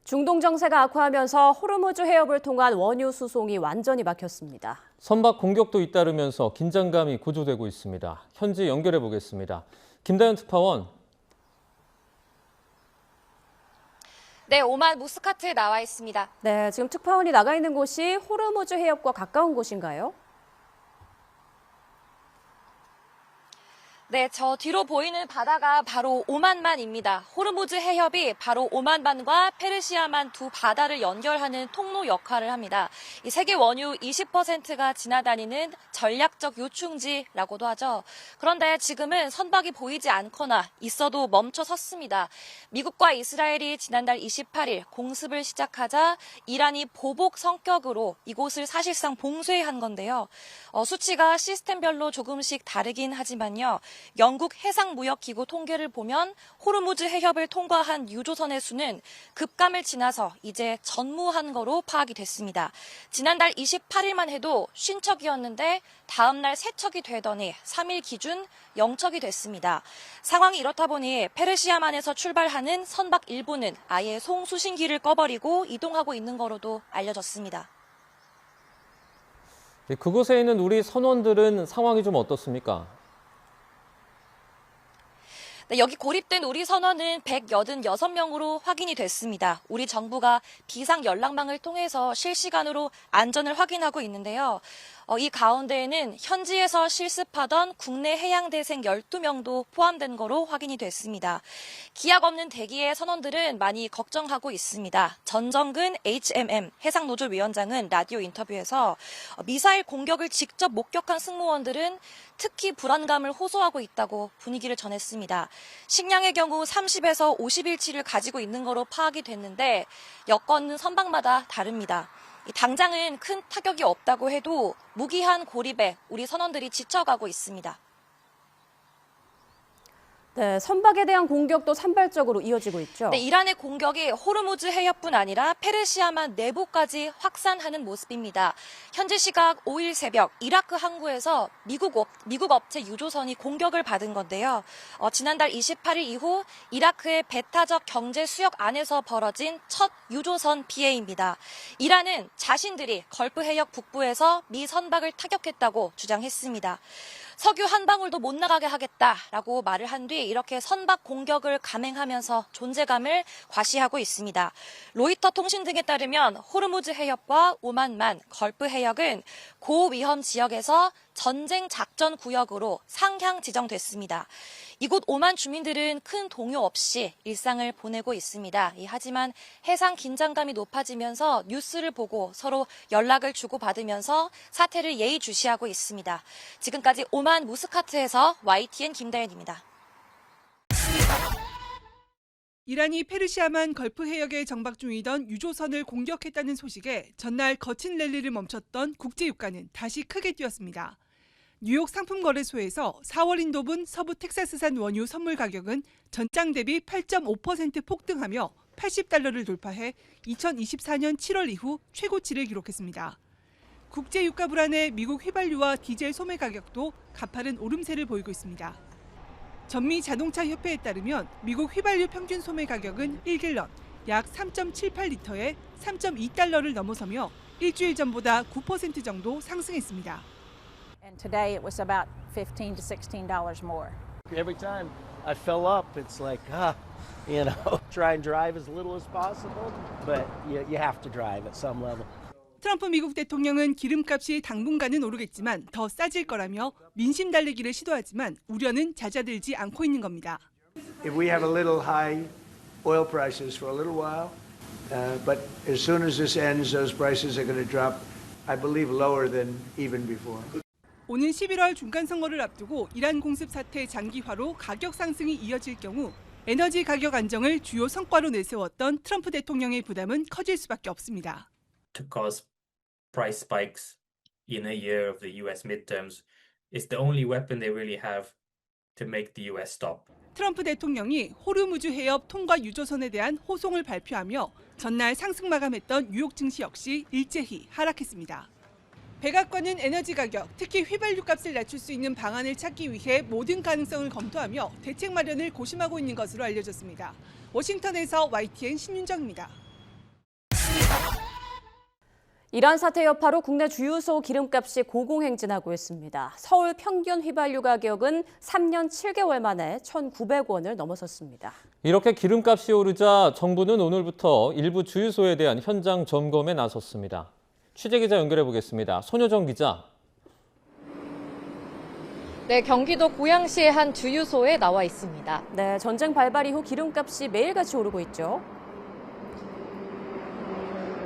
중동 정세가 악화하면서 호르무즈 해협을 통한 원유 수송이 완전히 막혔습니다. 선박 공격도 잇따르면서 긴장감이 고조되고 있습니다. 현지 연결해 보겠습니다. 김다연 특파원. 네, 오만 무스카트에 나와 있습니다. 네, 지금 특파원이 나가 있는 곳이 호르무즈 해협과 가까운 곳인가요? 네, 저 뒤로 보이는 바다가 바로 오만만입니다. 호르무즈 해협이 바로 오만만과 페르시아만 두 바다를 연결하는 통로 역할을 합니다. 이 세계 원유 20%가 지나다니는 전략적 요충지라고도 하죠. 그런데 지금은 선박이 보이지 않거나 있어도 멈춰 섰습니다. 미국과 이스라엘이 지난달 28일 공습을 시작하자 이란이 보복 성격으로 이곳을 사실상 봉쇄한 건데요. 수치가 시스템별로 조금씩 다르긴 하지만요. 영국 해상무역기구 통계를 보면 호르무즈 해협을 통과한 유조선의 수는 급감을 지나서 이제 전무한 거로 파악이 됐습니다. 지난달 28일만 해도 50척이었는데 다음 날 3척이 되더니 3일 기준 0척이 됐습니다. 상황이 이렇다 보니 페르시아만에서 출발하는 선박 일부는 아예 송수신기를 꺼버리고 이동하고 있는 거로도 알려졌습니다. 그곳에 있는 우리 선원들은 상황이 좀 어떻습니까? 네, 여기 고립된 우리 선원은 186명으로 확인이 됐습니다. 우리 정부가 비상 연락망을 통해서 실시간으로 안전을 확인하고 있는데요. 이 가운데에는 현지에서 실습하던 국내 해양대생 12명도 포함된 거로 확인이 됐습니다. 기약 없는 대기의 선원들은 많이 걱정하고 있습니다. 전정근 HMM 해상노조위원장은 라디오 인터뷰에서 미사일 공격을 직접 목격한 승무원들은 특히 불안감을 호소하고 있다고 분위기를 전했습니다. 식량의 경우 30에서 50일치를 가지고 있는 거로 파악이 됐는데 여건은 선박마다 다릅니다. 당장은 큰 타격이 없다고 해도 무기한 고립에 우리 선원들이 지쳐가고 있습니다. 네, 선박에 대한 공격도 산발적으로 이어지고 있죠. 네, 이란의 공격이 호르무즈 해협뿐 아니라 페르시아만 내부까지 확산하는 모습입니다. 현지 시각 5일 새벽 이라크 항구에서 미국 업체 유조선이 공격을 받은 건데요. 지난달 28일 이후 이라크의 배타적 경제 수역 안에서 벌어진 첫 유조선 피해입니다. 이란은 자신들이 걸프 해역 북부에서 미 선박을 타격했다고 주장했습니다. 석유 한 방울도 못 나가게 하겠다라고 말을 한 뒤 이렇게 선박 공격을 감행하면서 존재감을 과시하고 있습니다. 로이터 통신 등에 따르면 호르무즈 해협과 오만만, 걸프 해역은 고위험 지역에서 전쟁 작전 구역으로 상향 지정됐습니다. 이곳 오만 주민들은 큰 동요 없이 일상을 보내고 있습니다. 하지만 해상 긴장감이 높아지면서 뉴스를 보고 서로 연락을 주고받으면서 사태를 예의주시하고 있습니다. 지금까지 오만 무스카트에서 YTN 김다연입니다. 이란이 페르시아만 걸프 해역에 정박 중이던 유조선을 공격했다는 소식에 전날 거친 랠리를 멈췄던 국제유가는 다시 크게 뛰었습니다. 뉴욕 상품거래소에서 4월 인도분 서부 텍사스산 원유 선물 가격은 전장 대비 8.5% 폭등하며 $80를 돌파해 2024년 7월 이후 최고치를 기록했습니다. 국제유가 불안에 미국 휘발유와 디젤 소매 가격도 가파른 오름세를 보이고 있습니다. 전미 자동차 협회에 따르면 미국 휘발유 평균 소매 가격은 1갤런 약 3.78리터에 $3.2를 넘어서며 일주일 전보다 9% 정도 상승했습니다. And today it was about $15 to $16 more. Every time I fill up, it's like, try and drive as little as possible, but you have to drive at some level. 트럼프 미국 대통령은 기름값이 당분간은 오르겠지만 더 싸질 거라며 민심 달래기를 시도하지만 우려는 잦아들지 않고 있는 겁니다. If we have a little high oil prices for a little while, but as soon as this ends, those prices are going to drop, I believe, lower than even before. 오는 11월 중간선거를 앞두고 이란 공습 사태 장기화로 가격 상승이 이어질 경우 에너지 가격 안정을 주요 성과로 내세웠던 트럼프 대통령의 부담은 커질 수밖에 없습니다. To cause price spikes in a year of the US midterms is the only weapon they really have to make the US stop. 트럼프 대통령이 호르무즈 해협 통과 유조선에 대한 호송을 발표하며 전날 상승 마감했던 뉴욕 증시 역시 일제히 하락했습니다. 백악관은 에너지 가격, 특히 휘발유 값을 낮출 수 있는 방안을 찾기 위해 모든 가능성을 검토하며 대책 마련을 고심하고 있는 것으로 알려졌습니다. 워싱턴에서 YTN 신윤정입니다. 이란 사태 여파로 국내 주유소 기름값이 고공행진하고 있습니다. 서울 평균 휘발유 가격은 3년 7개월 만에 1,900원을 넘어섰습니다. 이렇게 기름값이 오르자 정부는 오늘부터 일부 주유소에 대한 현장 점검에 나섰습니다. 취재기자 연결해 보겠습니다. 손효정 기자. 네, 경기도 고양시의 한 주유소에 나와 있습니다. 네, 전쟁 발발 이후 기름값이 매일같이 오르고 있죠.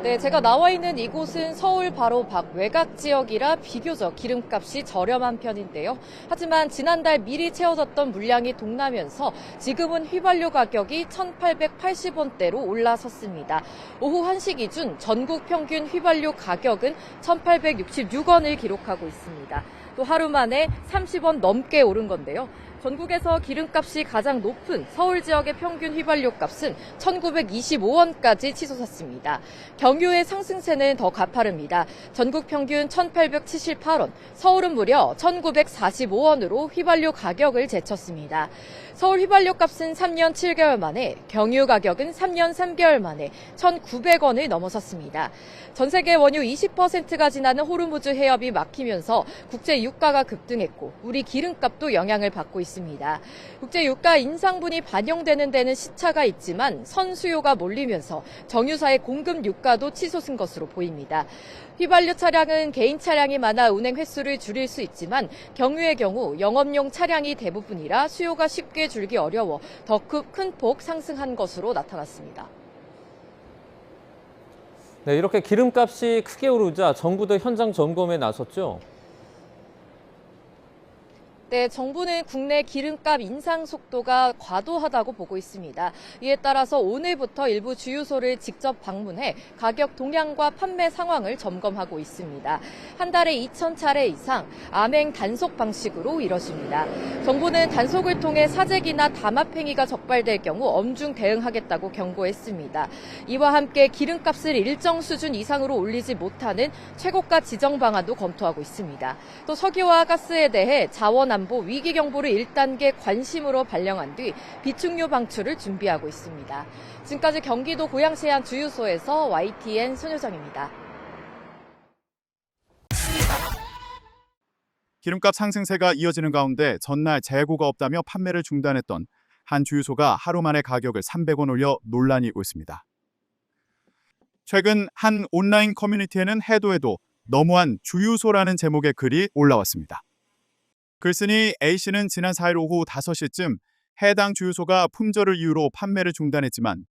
네, 제가 나와 있는 이곳은 서울 바로 밖 외곽 지역이라 비교적 기름값이 저렴한 편인데요. 하지만 지난달 미리 채워졌던 물량이 동나면서 지금은 휘발유 가격이 1,880원대로 올라섰습니다. 오후 1시 기준 전국 평균 휘발유 가격은 1,866원을 기록하고 있습니다. 또 하루 만에 30원 넘게 오른 건데요. 전국에서 기름값이 가장 높은 서울 지역의 평균 휘발유 값은 1,925원까지 치솟았습니다. 경유의 상승세는 더 가파릅니다. 전국 평균 1,878원, 서울은 무려 1,945원으로 휘발유 가격을 제쳤습니다. 서울 휘발유 값은 3년 7개월 만에, 경유 가격은 3년 3개월 만에 1,900원을 넘어섰습니다. 전 세계 원유 20%가 지나는 호르무즈 해협이 막히면서 국제 유가가 급등했고 우리 기름값도 영향을 받고 있습니다. 국제 유가 인상분이 반영되는 데는 시차가 있지만 선수요가 몰리면서 정유사의 공급 유가도 치솟은 것으로 보입니다. 휘발유 차량은 개인 차량이 많아 운행 횟수를 줄일 수 있지만 경유의 경우 영업용 차량이 대부분이라 수요가 쉽게 줄기 어려워 더 큰 폭 상승한 것으로 나타났습니다. 네, 이렇게 기름값이 크게 오르자 정부도 현장 점검에 나섰죠. 네, 정부는 국내 기름값 인상 속도가 과도하다고 보고 있습니다. 이에 따라서 오늘부터 일부 주유소를 직접 방문해 가격 동향과 판매 상황을 점검하고 있습니다. 한 달에 2,000차례 이상 암행 단속 방식으로 이뤄집니다. 정부는 단속을 통해 사재기나 담합행위가 적발될 경우 엄중 대응하겠다고 경고했습니다. 이와 함께 기름값을 일정 수준 이상으로 올리지 못하는 최고가 지정 방안도 검토하고 있습니다. 또 석유와 가스에 대해 자원안보 위기 경보를 1단계 관심으로 발령한 뒤 비축유 방출을 준비하고 있습니다. 지금까지 경기도 고양시의 한 주유소에서 YTN 손효정입니다. 기름값 상승세가 이어지는 가운데 전날 재고가 없다며 판매를 중단했던 한 주유소가 하루 만에 가격을 300원 올려 논란이 일고 있습니다. 최근 한 온라인 커뮤니티에는 해도 너무한 주유소라는 제목의 글이 올라왔습니다. 글쓴이 A씨는 지난 4일 오후 5시쯤 해당 주유소가 품절을 이유로 판매를 중단했지만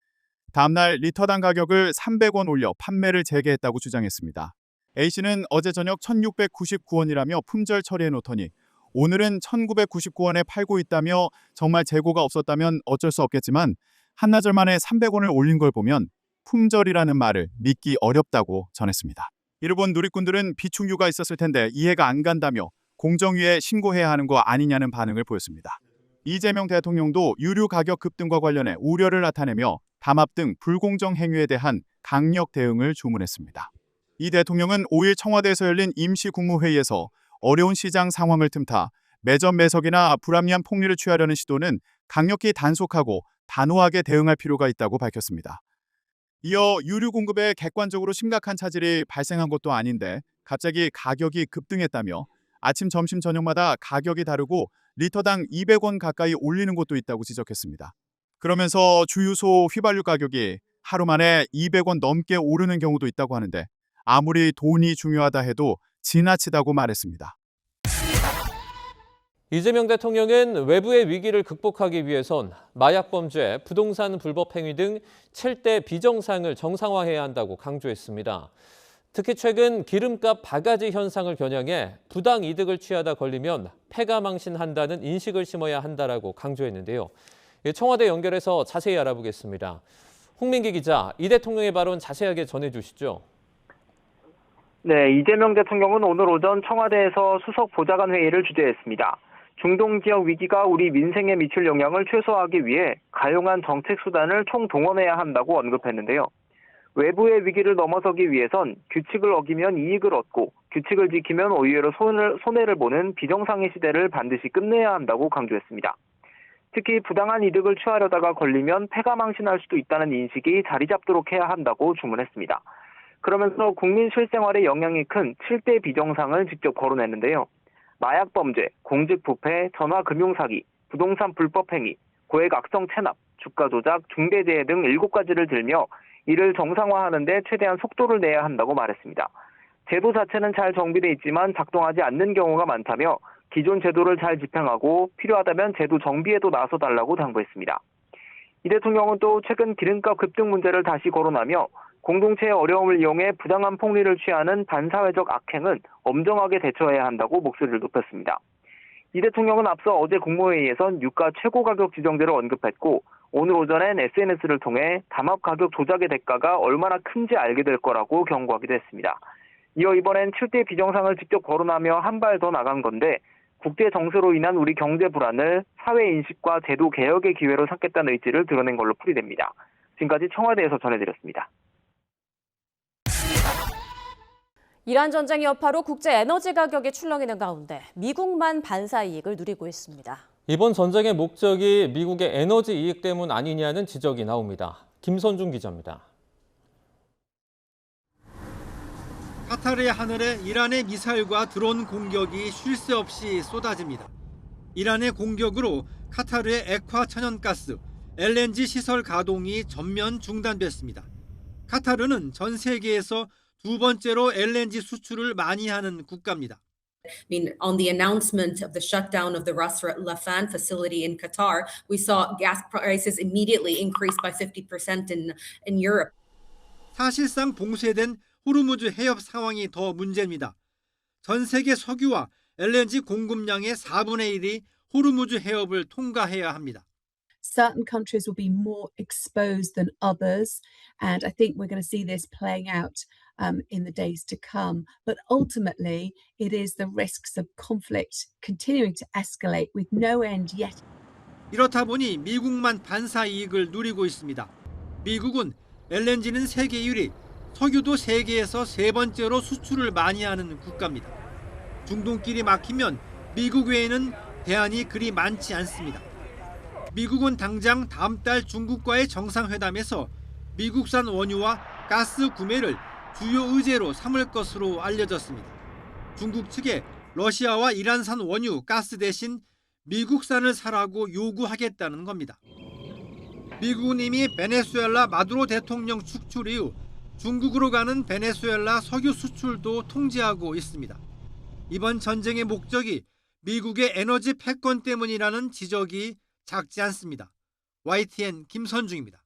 다음날 리터당 가격을 300원 올려 판매를 재개했다고 주장했습니다. A씨는 어제 저녁 1,699원이라며 품절 처리해 놓더니 오늘은 1,999원에 팔고 있다며 정말 재고가 없었다면 어쩔 수 없겠지만 한나절 만에 300원을 올린 걸 보면 품절이라는 말을 믿기 어렵다고 전했습니다. 이를 본 누리꾼들은 비축유가 있었을 텐데 이해가 안 간다며 공정위에 신고해야 하는 거 아니냐는 반응을 보였습니다. 이재명 대통령도 유류 가격 급등과 관련해 우려를 나타내며 담합 등 불공정 행위에 대한 강력 대응을 주문했습니다. 이 대통령은 5일 청와대에서 열린 임시국무회의에서 어려운 시장 상황을 틈타 매점 매석이나 불합리한 폭리를 취하려는 시도는 강력히 단속하고 단호하게 대응할 필요가 있다고 밝혔습니다. 이어 유류 공급에 객관적으로 심각한 차질이 발생한 것도 아닌데 갑자기 가격이 급등했다며 아침, 점심, 저녁마다 가격이 다르고 리터당 200원 가까이 올리는 곳도 있다고 지적했습니다. 그러면서 주유소 휘발유 가격이 하루 만에 200원 넘게 오르는 경우도 있다고 하는데 아무리 돈이 중요하다 해도 지나치다고 말했습니다. 이재명 대통령은 외부의 위기를 극복하기 위해선 마약 범죄, 부동산 불법 행위 등 7대 비정상을 정상화해야 한다고 강조했습니다. 특히 최근 기름값 바가지 현상을 겨냥해 부당 이득을 취하다 걸리면 패가망신한다는 인식을 심어야 한다라고 강조했는데요. 청와대 연결해서 자세히 알아보겠습니다. 홍민기 기자, 이 대통령의 발언 자세하게 전해주시죠. 네, 이재명 대통령은 오늘 오전 청와대에서 수석 보좌관 회의를 주재했습니다. 중동 지역 위기가 우리 민생에 미칠 영향을 최소화하기 위해 가용한 정책 수단을 총동원해야 한다고 언급했는데요. 외부의 위기를 넘어서기 위해선 규칙을 어기면 이익을 얻고 규칙을 지키면 오히려 손해를 보는 비정상의 시대를 반드시 끝내야 한다고 강조했습니다. 특히 부당한 이득을 취하려다가 걸리면 패가망신할 수도 있다는 인식이 자리 잡도록 해야 한다고 주문했습니다. 그러면서 국민 실생활에 영향이 큰 7대 비정상을 직접 거론했는데요. 마약 범죄, 공직 부패, 전화 금융 사기, 부동산 불법 행위, 고액 악성 체납, 주가 조작, 중대재해 등 7가지를 들며 이를 정상화하는 데 최대한 속도를 내야 한다고 말했습니다. 제도 자체는 잘 정비돼 있지만 작동하지 않는 경우가 많다며 기존 제도를 잘 집행하고 필요하다면 제도 정비에도 나서달라고 당부했습니다. 이 대통령은 또 최근 기름값 급등 문제를 다시 거론하며 공동체의 어려움을 이용해 부당한 폭리를 취하는 반사회적 악행은 엄정하게 대처해야 한다고 목소리를 높였습니다. 이 대통령은 앞서 어제 국무회의에선 유가 최고 가격 지정제를 언급했고 오늘 오전엔 SNS를 통해 담합 가격 조작의 대가가 얼마나 큰지 알게 될 거라고 경고하기도 했습니다. 이어 이번엔 7대 비정상을 직접 거론하며 한 발 더 나간 건데 국제 정세로 인한 우리 경제 불안을 사회 인식과 제도 개혁의 기회로 삼겠다는 의지를 드러낸 걸로 풀이됩니다. 지금까지 청와대에서 전해드렸습니다. 이란 전쟁 여파로 국제 에너지 가격이 출렁이는 가운데 미국만 반사 이익을 누리고 있습니다. 이번 전쟁의 목적이 미국의 에너지 이익 때문 아니냐는 지적이 나옵니다. 김선중 기자입니다. 카타르의 하늘에 이란의 미사일과 드론 공격이 쉴 새 없이 쏟아집니다. 이란의 공격으로 카타르의 액화 천연가스, LNG 시설 가동이 전면 중단됐습니다. 카타르는 전 세계에서 두 번째로 LNG 수출을 많이 하는 국가입니다. I mean, on the announcement of the shutdown of the Ras Laffan facility in Qatar, we saw gas prices immediately increase by 50% in Europe. 사실상 봉쇄된 호르무즈 해협 상황이 더 문제입니다. 전 세계 석유와 LNG 공급량의 4분의 1이 호르무즈 해협을 통과해야 합니다. Certain countries will be more exposed than others, and I think we're going to see this playing out in the days to come. But ultimately, it is the risks of conflict continuing to escalate with no end yet. 이렇다 보니 미국만 반사 이익을 누리고 있습니다. 미국은 LNG는 세계 1위, 석유도 세계에서 세 번째로 수출을 많이 하는 국가입니다. 중동길이 막히면 미국 외에는 대안이 그리 많지 않습니다. 미국은 당장 다음 달 중국과의 정상회담에서 미국산 원유와 가스 구매를 주요 의제로 삼을 것으로 알려졌습니다. 중국 측에 러시아와 이란산 원유, 가스 대신 미국산을 사라고 요구하겠다는 겁니다. 미국은 이미 베네수엘라 마두로 대통령 축출 이후 중국으로 가는 베네수엘라 석유 수출도 통제하고 있습니다. 이번 전쟁의 목적이 미국의 에너지 패권 때문이라는 지적이 작지 않습니다. YTN 김선중입니다.